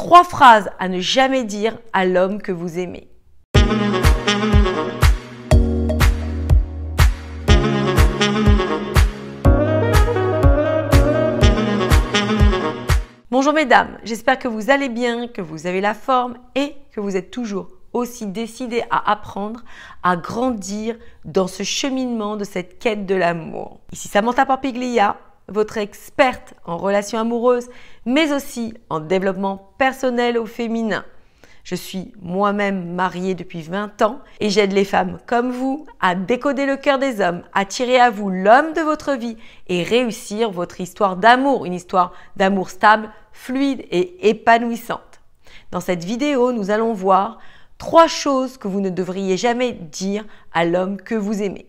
3 phrases à ne jamais dire à l'homme que vous aimez. Bonjour mesdames, j'espère que vous allez bien, que vous avez la forme et que vous êtes toujours aussi décidées à apprendre, à grandir dans ce cheminement de cette quête de l'amour. Ici Samantha Porpiglia, votre experte en relations amoureuses, mais aussi en développement personnel au féminin. Je suis moi-même mariée depuis 20 ans et j'aide les femmes comme vous à décoder le cœur des hommes, à attirer à vous l'homme de votre vie et réussir votre histoire d'amour, une histoire d'amour stable, fluide et épanouissante. Dans cette vidéo, nous allons voir 3 choses que vous ne devriez jamais dire à l'homme que vous aimez.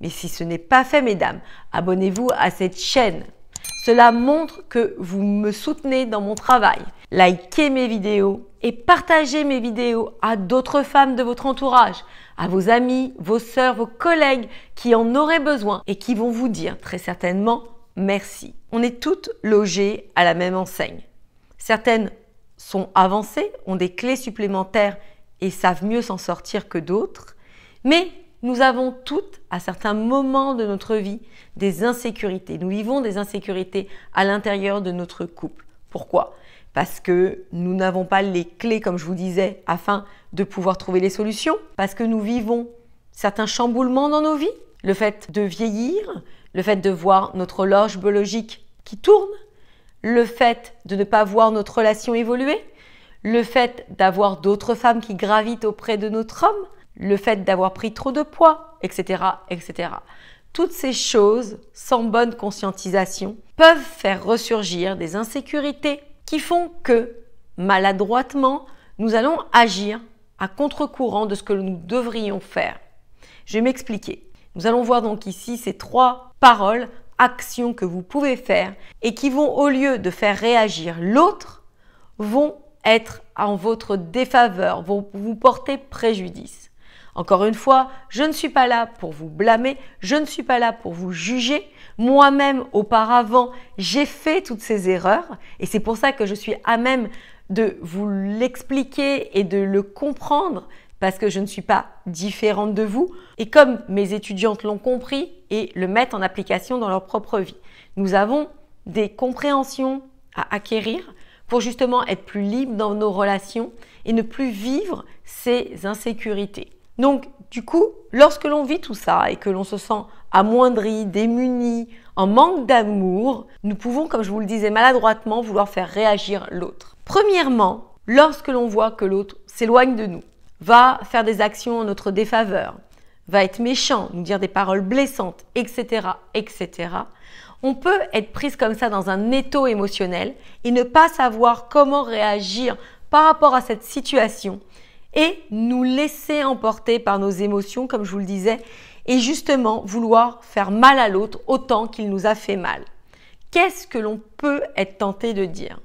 Mais si ce n'est pas fait, mesdames, abonnez-vous à cette chaîne. Cela montre que vous me soutenez dans mon travail. Likez mes vidéos et partagez mes vidéos à d'autres femmes de votre entourage, à vos amis, vos sœurs, vos collègues qui en auraient besoin et qui vont vous dire très certainement merci. On est toutes logées à la même enseigne. Certaines sont avancées, ont des clés supplémentaires et savent mieux s'en sortir que d'autres, mais nous avons toutes, à certains moments de notre vie, des insécurités. Nous vivons des insécurités à l'intérieur de notre couple. Pourquoi ? Parce que nous n'avons pas les clés, comme je vous disais, afin de pouvoir trouver les solutions. Parce que nous vivons certains chamboulements dans nos vies. Le fait de vieillir, le fait de voir notre horloge biologique qui tourne, le fait de ne pas voir notre relation évoluer, le fait d'avoir d'autres femmes qui gravitent auprès de notre homme, le fait d'avoir pris trop de poids, etc., etc. Toutes ces choses, sans bonne conscientisation, peuvent faire ressurgir des insécurités qui font que, maladroitement, nous allons agir à contre-courant de ce que nous devrions faire. Je vais m'expliquer. Nous allons voir donc ici ces 3 paroles, actions que vous pouvez faire et qui vont, au lieu de faire réagir l'autre, vont être en votre défaveur, vont vous porter préjudice. Encore une fois, je ne suis pas là pour vous blâmer, je ne suis pas là pour vous juger. Moi-même, auparavant, j'ai fait toutes ces erreurs et c'est pour ça que je suis à même de vous l'expliquer et de le comprendre parce que je ne suis pas différente de vous. Et comme mes étudiantes l'ont compris et le mettent en application dans leur propre vie, nous avons des compréhensions à acquérir pour justement être plus libres dans nos relations et ne plus vivre ces insécurités. Donc, du coup, lorsque l'on vit tout ça et que l'on se sent amoindri, démuni, en manque d'amour, nous pouvons, comme je vous le disais maladroitement, vouloir faire réagir l'autre. Premièrement, lorsque l'on voit que l'autre s'éloigne de nous, va faire des actions en notre défaveur, va être méchant, nous dire des paroles blessantes, etc., etc., on peut être prise comme ça dans un étau émotionnel et ne pas savoir comment réagir par rapport à cette situation et nous laisser emporter par nos émotions, comme je vous le disais, et justement vouloir faire mal à l'autre autant qu'il nous a fait mal. Qu'est-ce que l'on peut être tenté de dire?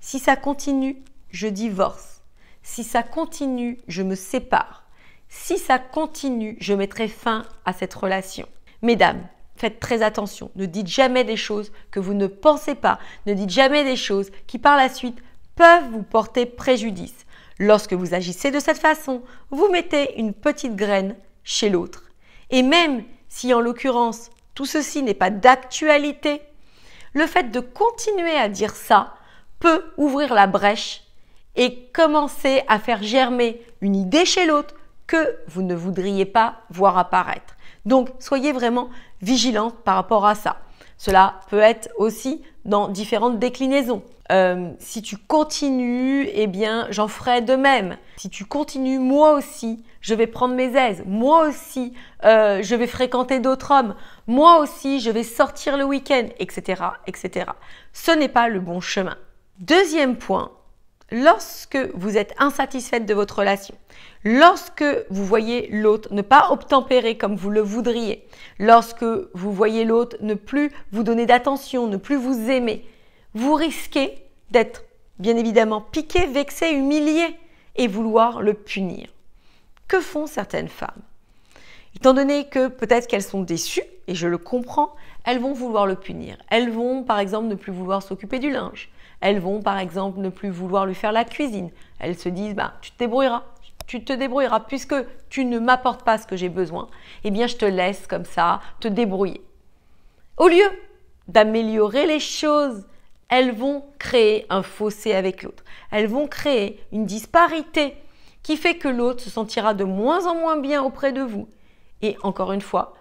Si ça continue, je divorce. Si ça continue, je me sépare. Si ça continue, je mettrai fin à cette relation. Mesdames, faites très attention. Ne dites jamais des choses que vous ne pensez pas. Ne dites jamais des choses qui par la suite peuvent vous porter préjudice. Lorsque vous agissez de cette façon, vous mettez une petite graine chez l'autre. Et même si en l'occurrence, tout ceci n'est pas d'actualité, le fait de continuer à dire ça peut ouvrir la brèche et commencer à faire germer une idée chez l'autre que vous ne voudriez pas voir apparaître. Donc, soyez vraiment vigilante par rapport à ça. Cela peut être aussi dans différentes déclinaisons. Si tu continues, eh bien, j'en ferai de même. Si tu continues, moi aussi, je vais prendre mes aises. Moi aussi, je vais fréquenter d'autres hommes. Moi aussi, je vais sortir le week-end, etc., etc. Ce n'est pas le bon chemin. Deuxième point, lorsque vous êtes insatisfaite de votre relation, lorsque vous voyez l'autre ne pas obtempérer comme vous le voudriez, lorsque vous voyez l'autre ne plus vous donner d'attention, ne plus vous aimer, vous risquez d'être bien évidemment piqué, vexé, humilié et vouloir le punir. Que font certaines femmes? Étant donné que peut-être qu'elles sont déçues, et je le comprends, elles vont vouloir le punir. Elles vont par exemple ne plus vouloir s'occuper du linge. elles vont par exemple ne plus vouloir lui faire la cuisine. Elles se disent bah, tu te débrouilleras puisque tu ne m'apportes pas ce que j'ai besoin. Eh bien, je te laisse comme ça te débrouiller. Au lieu d'améliorer les choses, elles vont créer un fossé avec l'autre. Elles vont créer une disparité qui fait que l'autre se sentira de moins en moins bien auprès de vous. Et encore une fois,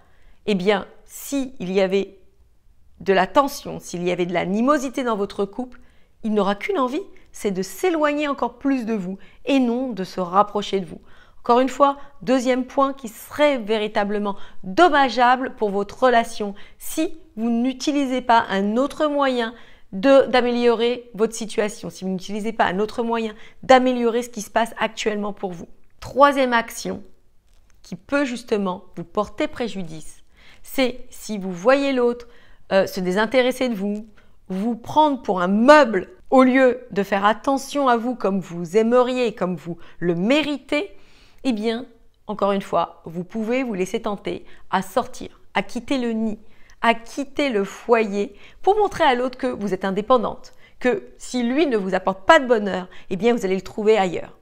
eh bien, s'il y avait de la tension, s'il y avait de l'animosité dans votre couple, il n'aura qu'une envie, c'est de s'éloigner encore plus de vous et non de se rapprocher de vous. Encore une fois, deuxième point qui serait véritablement dommageable pour votre relation si vous n'utilisez pas un autre moyen d'améliorer votre situation, si vous n'utilisez pas un autre moyen d'améliorer ce qui se passe actuellement pour vous. Troisième action qui peut justement vous porter préjudice, c'est si vous voyez l'autre se désintéresser de vous, vous prendre pour un meuble au lieu de faire attention à vous comme vous aimeriez, comme vous le méritez, eh bien, encore une fois, vous pouvez vous laisser tenter à sortir, à quitter le nid, à quitter le foyer pour montrer à l'autre que vous êtes indépendante, que si lui ne vous apporte pas de bonheur, eh bien vous allez le trouver ailleurs.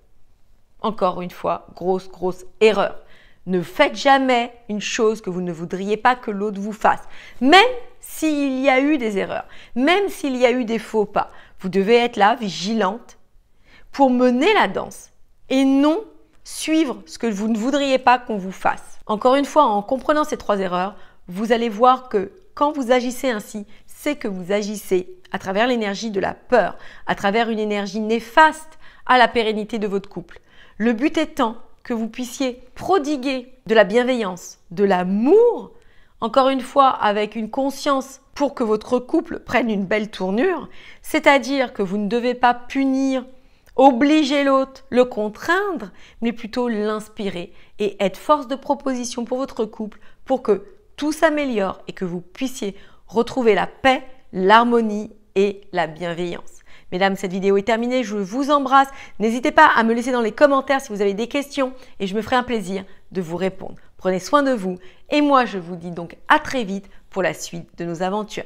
Encore une fois, grosse erreur. Ne faites jamais une chose que vous ne voudriez pas que l'autre vous fasse. Même s'il y a eu des erreurs, même s'il y a eu des faux pas, vous devez être là, vigilante, pour mener la danse et non suivre ce que vous ne voudriez pas qu'on vous fasse. Encore une fois, en comprenant ces trois erreurs, vous allez voir que quand vous agissez ainsi, c'est que vous agissez à travers l'énergie de la peur, à travers une énergie néfaste à la pérennité de votre couple. Le but étant que vous puissiez prodiguer de la bienveillance, de l'amour, encore une fois avec une conscience pour que votre couple prenne une belle tournure, c'est-à-dire que vous ne devez pas punir, obliger l'autre, le contraindre, mais plutôt l'inspirer et être force de proposition pour votre couple pour que tout s'améliore et que vous puissiez retrouver la paix, l'harmonie et la bienveillance. Mesdames, cette vidéo est terminée, je vous embrasse. N'hésitez pas à me laisser dans les commentaires si vous avez des questions et je me ferai un plaisir de vous répondre. Prenez soin de vous et moi je vous dis donc à très vite pour la suite de nos aventures.